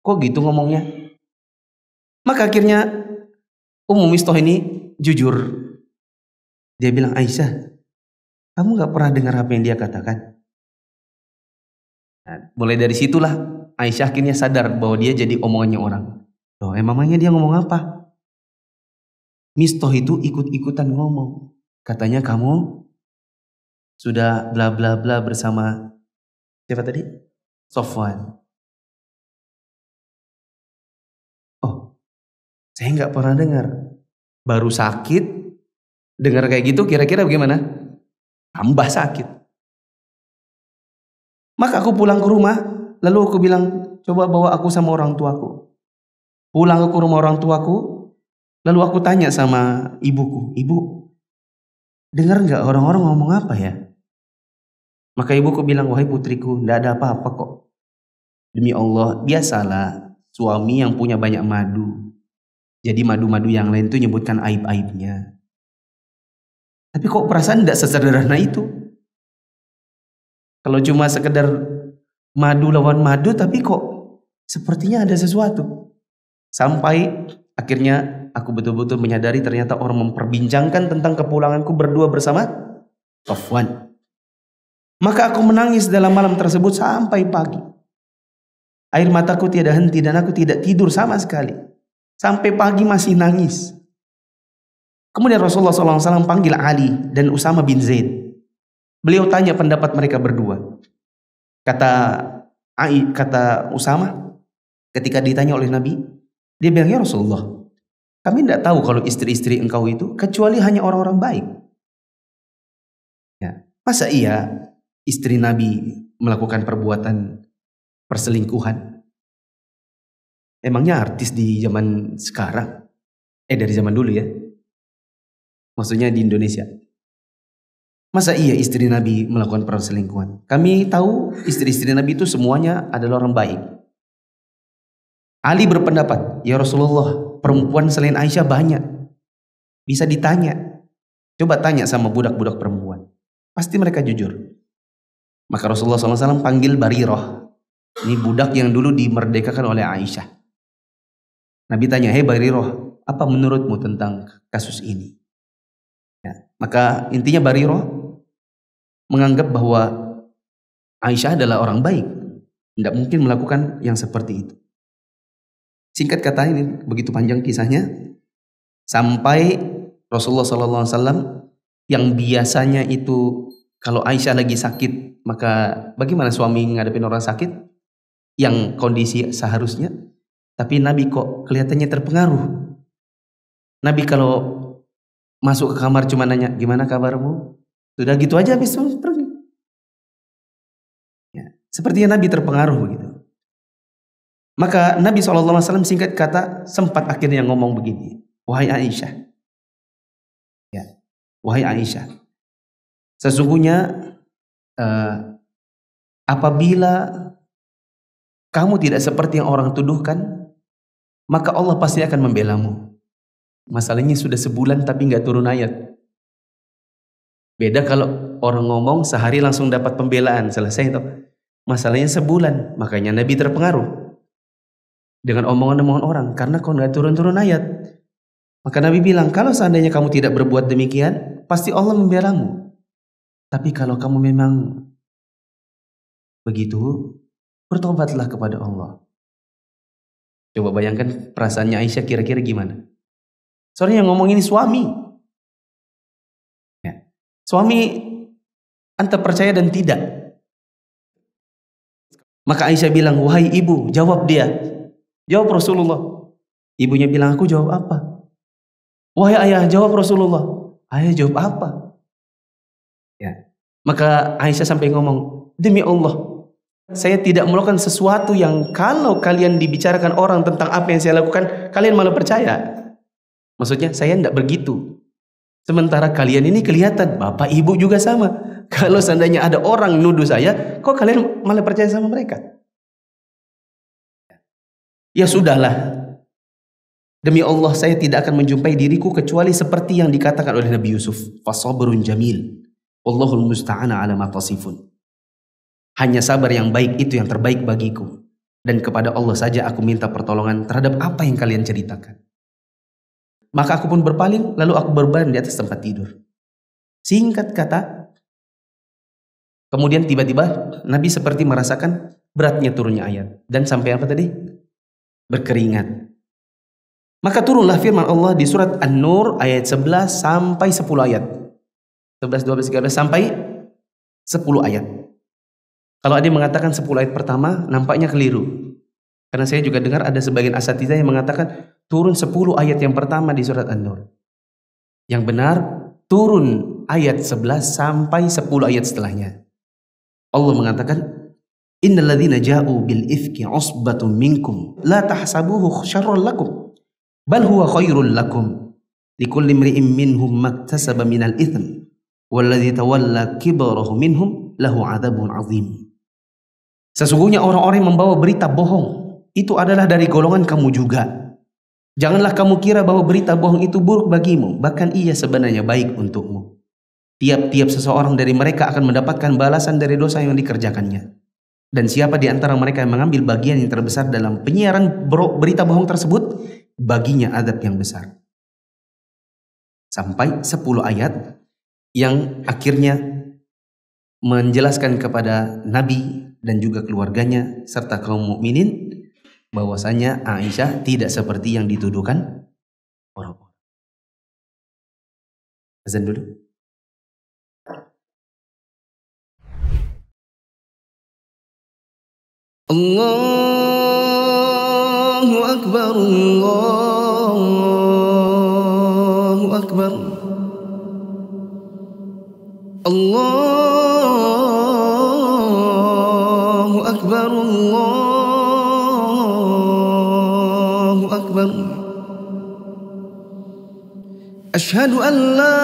Kok gitu ngomongnya? Maka akhirnya Ummu Mistah ini jujur. Dia bilang, Aisyah, kamu gak pernah dengar apa yang dia katakan? Nah, mulai dari situlah Aisyah akhirnya sadar bahwa dia jadi omongannya orang. Loh, emangnya dia ngomong apa? Mistah itu ikut-ikutan ngomong. Katanya kamu sudah bla bla bla bersama siapa tadi? Sofwan. Oh, saya nggak pernah dengar. Baru sakit, dengar kayak gitu kira-kira bagaimana? Tambah sakit. Maka aku pulang ke rumah, lalu aku bilang, coba bawa aku sama orang tuaku. Pulang ke rumah orang tuaku, lalu aku tanya sama ibuku, Ibu, dengar nggak orang-orang ngomong apa ya? Maka ibuku bilang, wahai putriku, tidak ada apa-apa kok. Demi Allah, biasalah suami yang punya banyak madu. Jadi madu-madu yang lain itu nyebutkan aib-aibnya. Tapi kok perasaan tidak sesederhana itu? Kalau cuma sekedar madu lawan madu, tapi kok sepertinya ada sesuatu. Sampai akhirnya aku betul-betul menyadari ternyata orang memperbincangkan tentang kepulanganku berdua bersama Sofwan. Maka aku menangis dalam malam tersebut sampai pagi. Air mataku tiada henti dan aku tidak tidur sama sekali. Sampai pagi masih nangis. Kemudian Rasulullah SAW panggil Ali dan Usama bin Zaid. Beliau tanya pendapat mereka berdua. Kata Usama, ketika ditanya oleh Nabi, dia bilang, ya Rasulullah, kami tidak tahu kalau istri-istri engkau itu kecuali hanya orang-orang baik. Ya, masa iya istri Nabi melakukan perbuatan perselingkuhan? Emangnya artis di zaman sekarang? Dari zaman dulu ya. Maksudnya di Indonesia. Masa iya istri Nabi melakukan perselingkuhan? Kami tahu istri-istri Nabi itu semuanya adalah orang baik. Ali berpendapat, ya Rasulullah, perempuan selain Aisyah banyak. Bisa ditanya. Coba tanya sama budak-budak perempuan. Pasti mereka jujur. Maka Rasulullah SAW panggil Barirah. Ini budak yang dulu dimerdekakan oleh Aisyah. Nabi tanya, hei Barirah, apa menurutmu tentang kasus ini? Ya, maka intinya Barirah menganggap bahwa Aisyah adalah orang baik. Tidak mungkin melakukan yang seperti itu. Singkat kata, ini begitu panjang kisahnya. Sampai Rasulullah SAW yang biasanya itu kalau Aisyah lagi sakit, maka bagaimana suami ngadepin orang sakit yang kondisi seharusnya? Tapi Nabi kok kelihatannya terpengaruh. Nabi kalau masuk ke kamar cuma nanya, gimana kabarmu? Sudah gitu aja habis itu pergi. Ya, sepertinya Nabi terpengaruh begitu. Maka Nabi SAW singkat kata sempat akhirnya ngomong begini, wahai Aisyah, ya, wahai Aisyah, sesungguhnya apabila kamu tidak seperti yang orang tuduhkan, maka Allah pasti akan membelamu. Masalahnya sudah sebulan tapi nggak turun ayat. Beda kalau orang ngomong sehari langsung dapat pembelaan, selesai itu. Masalahnya sebulan, makanya Nabi terpengaruh dengan omongan-omongan orang, karena kau nggak turun-turun ayat. Maka Nabi bilang, kalau seandainya kamu tidak berbuat demikian, pasti Allah membelamu. Tapi kalau kamu memang begitu, bertobatlah kepada Allah. Coba bayangkan perasaannya Aisyah kira-kira gimana? Soalnya yang ngomong ini suami. Ya. Suami antara percaya dan tidak. Maka Aisyah bilang, wahai ibu, jawab dia. Jawab Rasulullah. Ibunya bilang, aku jawab apa? Wahai ayah, jawab Rasulullah. Ayah jawab apa? Ya. Maka Aisyah sampai ngomong, demi Allah, saya tidak melakukan sesuatu yang kalau kalian dibicarakan orang tentang apa yang saya lakukan, kalian malah percaya. Maksudnya saya tidak begitu. Sementara kalian ini kelihatan, bapak ibu juga sama. Kalau seandainya ada orang nuduh saya, kok kalian malah percaya sama mereka? Ya sudahlah. Demi Allah, saya tidak akan menjumpai diriku kecuali seperti yang dikatakan oleh Nabi Yusuf. Fasabrun jamil. Wallahul musta'ana ala ma tasifun. Hanya sabar yang baik itu yang terbaik bagiku. Dan kepada Allah saja aku minta pertolongan terhadap apa yang kalian ceritakan. Maka aku pun berpaling, lalu aku berbaring di atas tempat tidur. Singkat kata, kemudian tiba-tiba Nabi seperti merasakan beratnya turunnya ayat. Dan sampai apa tadi? Berkeringat. Maka turunlah firman Allah di surat An-Nur ayat 11 sampai 10 ayat. 11, 12, 13 sampai 10 ayat. Kalau ada yang mengatakan 10 ayat pertama, nampaknya keliru. Karena saya juga dengar ada sebagian asatidzah yang mengatakan turun 10 ayat yang pertama di surat An-Nur. Yang benar, turun ayat 11 sampai 10 ayat setelahnya. Allah mengatakan, innal ladzina ja'u bil ifki usbatun minkum la tahsabuhu syarran lakum bal huwa khairul lakum likulli imri'in minhum maktasaba minal itsm walladzi tawalla kibrahu minhum lahu adzabun azim. Sesungguhnya orang-orang yang membawa berita bohong itu adalah dari golongan kamu juga. Janganlah kamu kira bahwa berita bohong itu buruk bagimu, bahkan ia sebenarnya baik untukmu. Tiap-tiap seseorang dari mereka akan mendapatkan balasan dari dosa yang dikerjakannya. Dan siapa di antara mereka yang mengambil bagian yang terbesar dalam penyiaran berita bohong tersebut, baginya azab yang besar. Sampai 10 ayat yang akhirnya menjelaskan kepada Nabi dan juga keluarganya serta kaum mukminin bahwasanya Aisyah tidak seperti yang dituduhkan orang-orang. Azan dulu. Allahu Akbar, Allahu Akbar, Allahu Akbar, Allahu Akbar. Asyhadu an la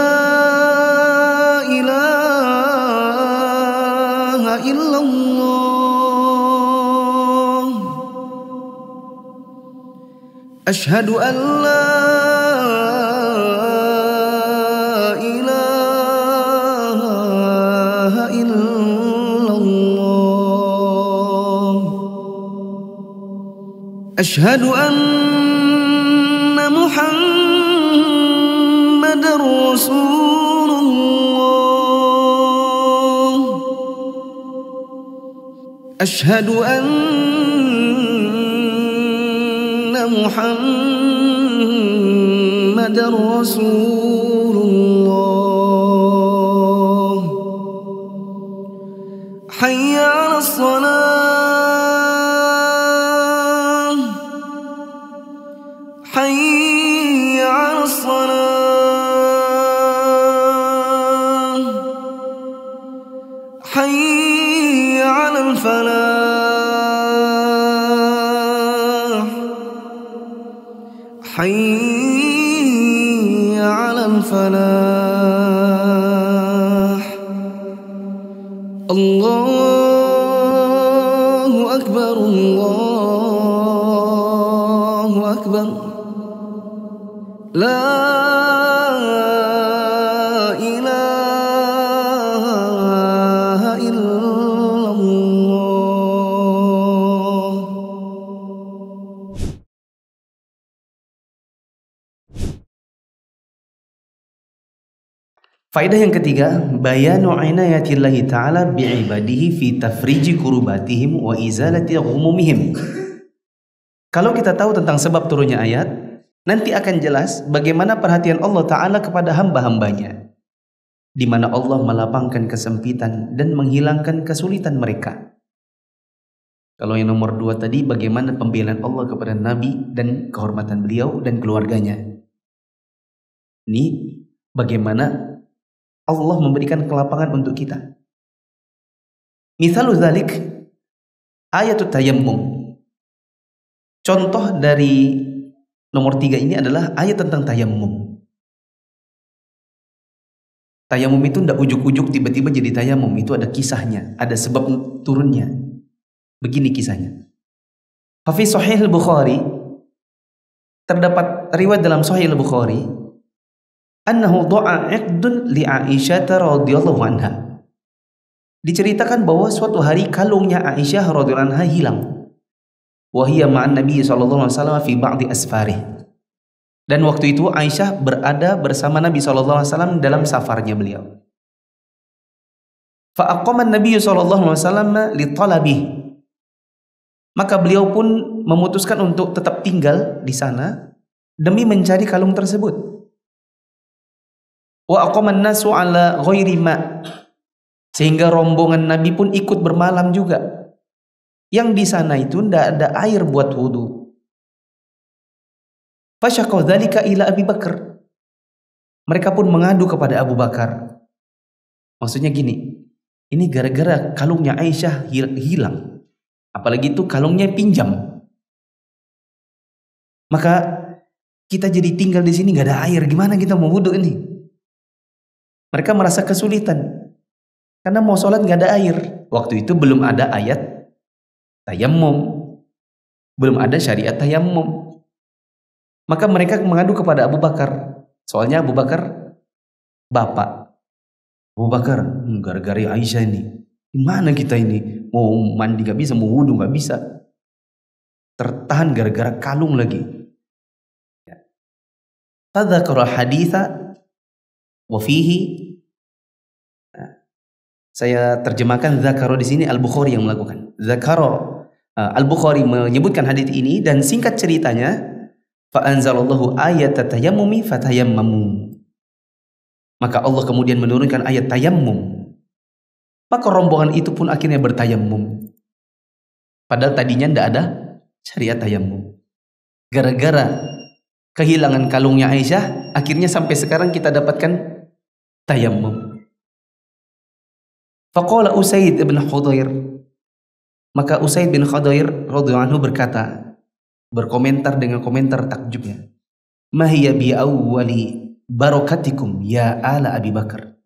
ilaha illallah. Asyhadu an la ilaha illallah. Asyhadu anna Muhammadar Rasulullah. Asyhadu anna Muhammadar Rasulullah. Hayya 'alas shalah. Hayya 'alas shalah. Hayya 'alal falah. Hayya 'alal falah. Allahu Akbar, Allahu Akbar. La ilaha illallah. Faedah yang ketiga, bayanu inayatillahi ta'ala bi'ibadihi fi tafriji kurubatihim wa izalati ghumumihim. Kalau kita tahu tentang sebab turunnya ayat, nanti akan jelas bagaimana perhatian Allah Ta'ala kepada hamba-hambanya, di mana Allah melapangkan kesempitan dan menghilangkan kesulitan mereka. Kalau yang nomor 2 tadi bagaimana pembelaan Allah kepada Nabi dan kehormatan beliau dan keluarganya. Ini bagaimana Allah memberikan kelapangan untuk kita. Mithalu dzalik ayatut tayammum. Contoh dari nomor 3 ini adalah ayat tentang tayammum. Tayammum itu tidak ujuk-ujuk tiba-tiba jadi tayammum. Itu ada kisahnya, ada sebab turunnya. Begini kisahnya. Fi Sahih Al-Bukhari terdapat riwayat dalam Sahih Al-Bukhari annahu dha'a 'iqdun li Aisyah radhiyallahu anha. Diceritakan bahwa suatu hari kalungnya Aisyah radhiyallahu anha hilang. Wa hiya ma'an Nabi sallallahu alaihi wasallam fi ba'di asfarih. Dan waktu itu Aisyah berada bersama Nabi sallallahu alaihi wasallam dalam safarnya beliau. Fa aqama an-nabiy sallallahu alaihi wasallam li talabih. Maka beliau pun memutuskan untuk tetap tinggal di sana demi mencari kalung tersebut. Wa aqama an-nasu ala ghairi ma. Sehingga rombongan Nabi pun ikut bermalam juga. Yang di sana itu tidak ada air buat wudu. Fasyaqaw dzalika ila Abi Bakar. Mereka pun mengadu kepada Abu Bakar. Maksudnya gini, ini gara-gara kalungnya Aisyah hilang. Apalagi itu kalungnya pinjam. Maka kita jadi tinggal di sini nggak ada air. Gimana kita mau wudu ini? Mereka merasa kesulitan karena mau sholat nggak ada air. Waktu itu belum ada ayat tayammum, belum ada syariat tayammum. Maka mereka mengadu kepada Abu Bakar. Soalnya Abu Bakar bapak. Abu Bakar, gara-gara Aisyah ini. Gimana kita ini? Mau mandi gak bisa, mau wudu gak bisa. Tertahan gara-gara kalung lagi. Tadzakara haditha wa fihi. Saya terjemahkan zakaro di sini Al-Bukhari yang melakukan. Zakaro Al-Bukhari menyebutkan hadits ini dan singkat ceritanya fa anzalallahu ayata tayammumi fatayammamu. Maka Allah kemudian menurunkan ayat tayammum. Maka rombongan itu pun akhirnya bertayammum. Padahal tadinya tidak ada syariat tayammum. Gara-gara kehilangan kalungnya Aisyah, akhirnya sampai sekarang kita dapatkan tayammum. Faqala Usaid bin Khudair. Maka Usaid bin Khudair radhiyallahu anhu berkata, berkomentar dengan komentar takjubnya. Ma hiya bi awwali barakatikum ya ala Abi Bakar.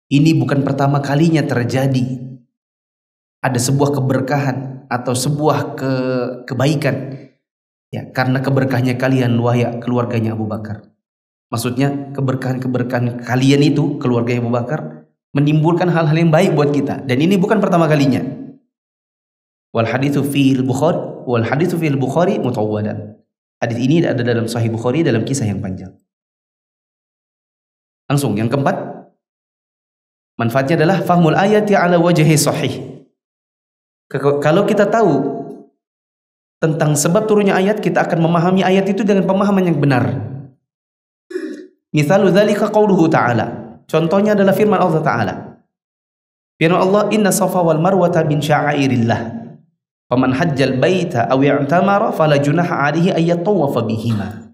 Ini bukan pertama kalinya terjadi ada sebuah keberkahan atau sebuah kebaikan ya karena keberkahnya kalian wahai keluarganya Abu Bakar. Maksudnya keberkahan kalian itu keluarganya Abu Bakar menimbulkan hal-hal yang baik buat kita dan ini bukan pertama kalinya. Wal haditsu fil Bukhari mutawwalan. Hadis ini ada dalam Sahih Bukhari dalam kisah yang panjang. Langsung yang keempat, manfaatnya adalah fahmul ayati ala wajhi sahih. Kalau kita tahu tentang sebab turunnya ayat, kita akan memahami ayat itu dengan pemahaman yang benar. Mithalu dzalika qauluhu ta'ala. Contohnya adalah firman Allah Ta'ala. Firman Allah, "Inna Safa wal Marwata min sya'airillah. Faman hajjal baita aw i'tamara fala junaha 'alaihi ay yatawafa bihima."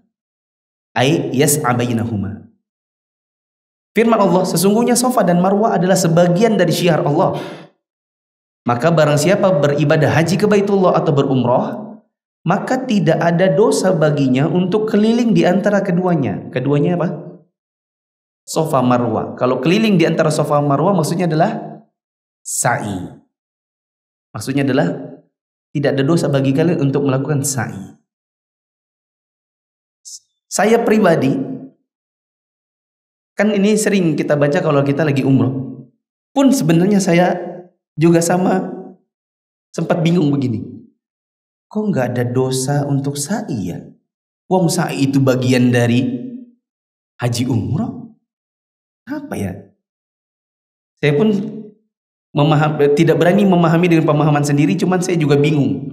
Ay yas'a bainahuma. Firman Allah, sesungguhnya Safa dan Marwah adalah sebagian dari syiar Allah. Maka barang siapa beribadah haji ke Baitullah atau berumrah, maka tidak ada dosa baginya untuk keliling di antara keduanya. Keduanya apa? Safa Marwah. Kalau keliling di antara Safa Marwah maksudnya adalah sa'i. Maksudnya adalah tidak ada dosa bagi kalian untuk melakukan sa'i. Saya pribadi kan ini sering kita baca kalau kita lagi umroh. Pun sebenarnya saya juga sama sempat bingung begini. Kok nggak ada dosa untuk sa'i ya? Wong sa'i itu bagian dari haji umroh. Apa ya? Saya pun tidak berani memahami dengan pemahaman sendiri, cuman saya juga bingung.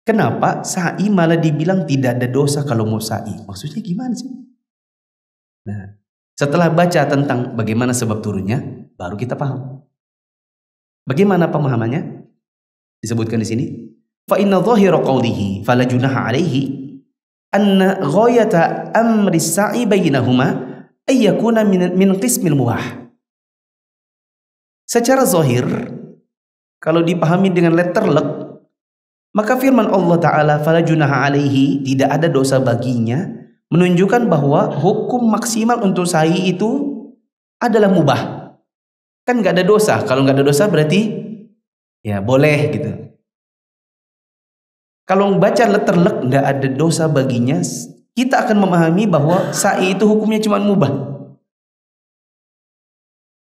Kenapa sa'i malah dibilang tidak ada dosa kalau mau sa'i? Maksudnya gimana sih? Nah, setelah baca tentang bagaimana sebab turunnya, baru kita paham. Bagaimana pemahamannya? Disebutkan di sini, fa inna dhahira qawlihi fala junaha alaihi anna ghayata amri sa'i bainahuma ay yakuna min qismil mubah. Secara zahir, kalau dipahami dengan letterlek, maka firman Allah Ta'ala fala junaha alaihi, tidak ada dosa baginya, menunjukkan bahwa hukum maksimal untuk sa'i itu adalah mubah. Kan nggak ada dosa. Kalau nggak ada dosa berarti ya boleh gitu. Kalau baca letterlek nggak ada dosa baginya, kita akan memahami bahwa sa'i itu hukumnya cuma mubah.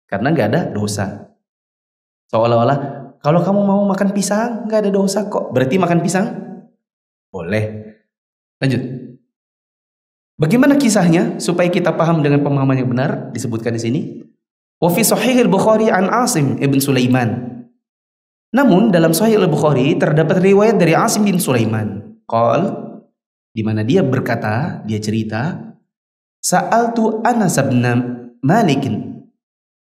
Karena nggak ada dosa. Seolah-olah kalau kamu mau makan pisang nggak ada dosa kok. Berarti makan pisang boleh. Lanjut. Bagaimana kisahnya supaya kita paham dengan pemahaman yang benar? Disebutkan di sini. Wa fi Sahih al-Bukhari an Asim ibn Sulaiman. Namun dalam Sahih al-Bukhari terdapat riwayat dari Asim bin Sulaiman. Qal, di mana dia berkata, dia cerita, Sa'altu Anas bin Malik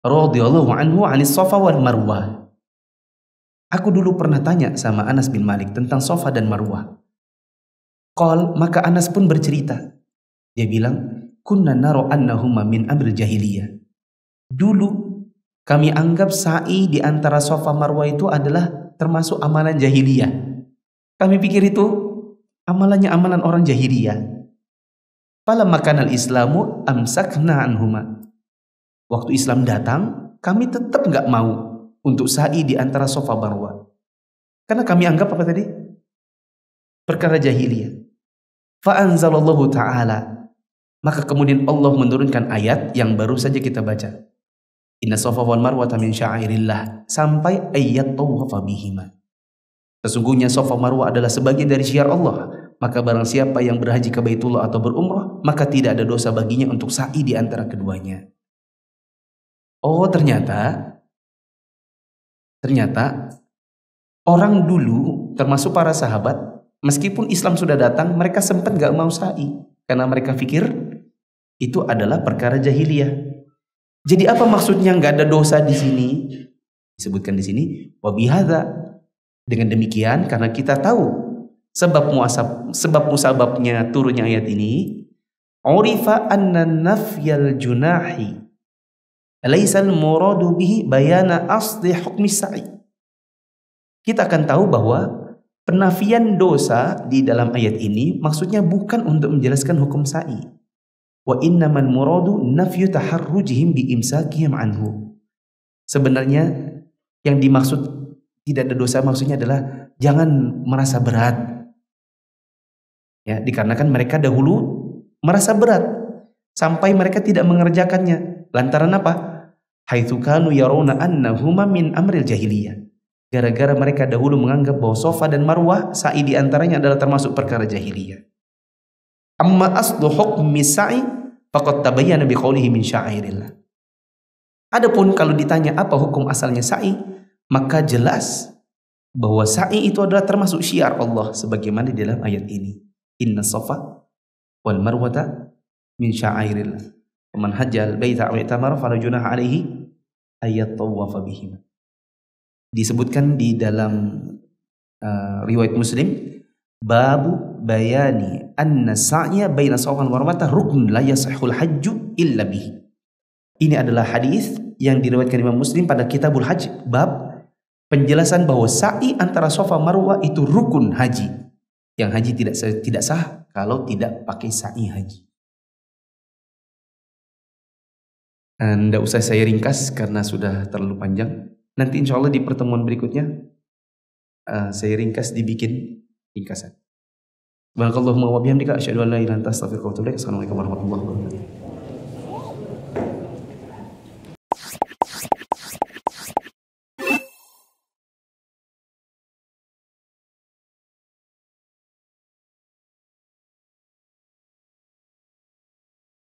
radhiyallahu anhu 'anis Safa wal Marwah. Aku dulu pernah tanya sama Anas bin Malik tentang Safa dan Marwah. Qal, maka Anas pun bercerita. Dia bilang, kunna naro annahuma min amril jahiliyah. Dulu kami anggap sa'i di antara Safa Marwah itu adalah termasuk amalan jahiliyah. Kami pikir itu amalannya amalan orang jahiliyah. Falamma kanal Islamu amsakna anhuma. Waktu Islam datang, kami tetap nggak mau untuk sa'i di antara Safa Marwah. Karena kami anggap apa tadi? Perkara jahiliyah. Fa anzalallahu ta'ala. Maka kemudian Allah menurunkan ayat yang baru saja kita baca. Inna Safa wal Marwata min sya'airillah, sampai ayat tawafa bihima. Sesungguhnya Safa Marwah adalah sebagian dari syiar Allah. Maka barang siapa yang berhaji ke Baitullah atau berumrah, maka tidak ada dosa baginya untuk sa'i di antara keduanya. Oh, ternyata orang dulu termasuk para sahabat, meskipun Islam sudah datang, mereka sempat gak mau sa'i karena mereka pikir itu adalah perkara jahiliyah. Jadi apa maksudnya nggak ada dosa di sini? Disebutkan di sini, wa bihadza. Dengan demikian, karena kita tahu sebab musababnya turunnya ayat ini, urifa anna nafyal junahi laisa al-muradu bihi bayana asli hukmi sa'i. Kita akan tahu bahwa penafian dosa di dalam ayat ini maksudnya bukan untuk menjelaskan hukum sa'i. Wa innamal muradu nafyu taharrujihim bi imsakihim anhu. Sebenarnya yang dimaksud tidak ada dosa maksudnya adalah jangan merasa berat. Ya, dikarenakan mereka dahulu merasa berat sampai mereka tidak mengerjakannya. Lantaran apa? Haitsu kanu yarawna annahuma min amril jahiliyah. Gara-gara mereka dahulu menganggap bahwa Safa dan Marwah sa'i di antaranya adalah termasuk perkara jahiliyah. Amma aslu hukmi sa'i faqad tabayyana biqaulihi min sya'airillah. Adapun kalau ditanya apa hukum asalnya sa'i, maka jelas bahwa sa'i itu adalah termasuk syiar Allah sebagaimana di dalam ayat ini. Inna Safa wal Marwata min sya'airillah. Man hajjal baita aw i'tamara fala junaha alaihi ayat tawafa bihima. Disebutkan di dalam riwayat Muslim, babu bayani anna sa'ya baina Safa wal Marwah rukun la yasihul hajju illa bihi. Ini adalah hadis yang diriwayatkan Imam Muslim pada Kitabul Hajj, bab penjelasan bahwa sa'i antara Safa Marwah itu rukun haji. Yang haji tidak sah kalau tidak pakai sa'i haji. Tidak usah saya ringkas karena sudah terlalu panjang. Nanti insya Allah di pertemuan berikutnya saya ringkas, dibikin ringkasan. Subhanakallahumma wa bihamdika asyhadu an la ilaha illa anta astaghfiruka wa atubu ilaik. Assalamualaikum warahmatullahi wabarakatuh.